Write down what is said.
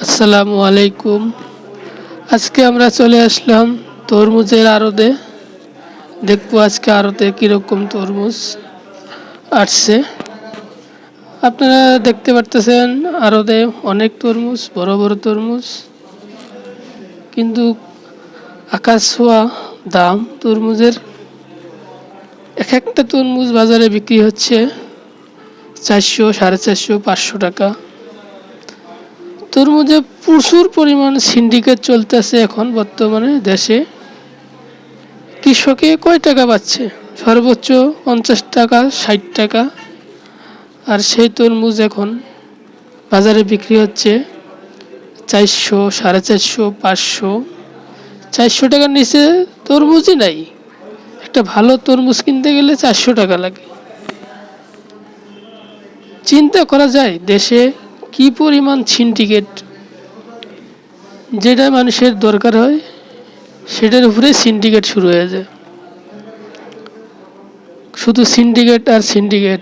আসসালামু আলাইকুম। আজকে আমরা চলে আসলাম তরমুজের আড়তে। দেখবো আজকে আড়তে কীরকম তরমুজ আসছে। আপনারা দেখতে পারতেছেন আড়তে অনেক তরমুজ, বড় বড় তরমুজ, কিন্তু আকাশ ছোঁয়া দাম তরমুজের। এক একটা তরমুজ বাজারে বিক্রি হচ্ছে 400, 450, 500 টাকা। তরমুজে প্রচুর পরিমাণ সিন্ডিকেট চলতেছে এখন বর্তমানে দেশে। কৃষকে কয় টাকা পাচ্ছে? সর্বোচ্চ 50 টাকা, 60 টাকা। আর সেই তরমুজ এখন বাজারে বিক্রি হচ্ছে 400, 450, 500। 400 টাকার নিচে তরমুজই নাই। একটা ভালো তরমুজ কিনতে গেলে 400 টাকা লাগে। চিন্তা করা যায় দেশে কি পরিমাণ সিন্ডিকেট। যেটা মানুষের দরকার হয় সেটার উপরে সিন্ডিকেট শুরু হয়ে যায়। শুধু সিন্ডিকেট আর সিন্ডিকেট।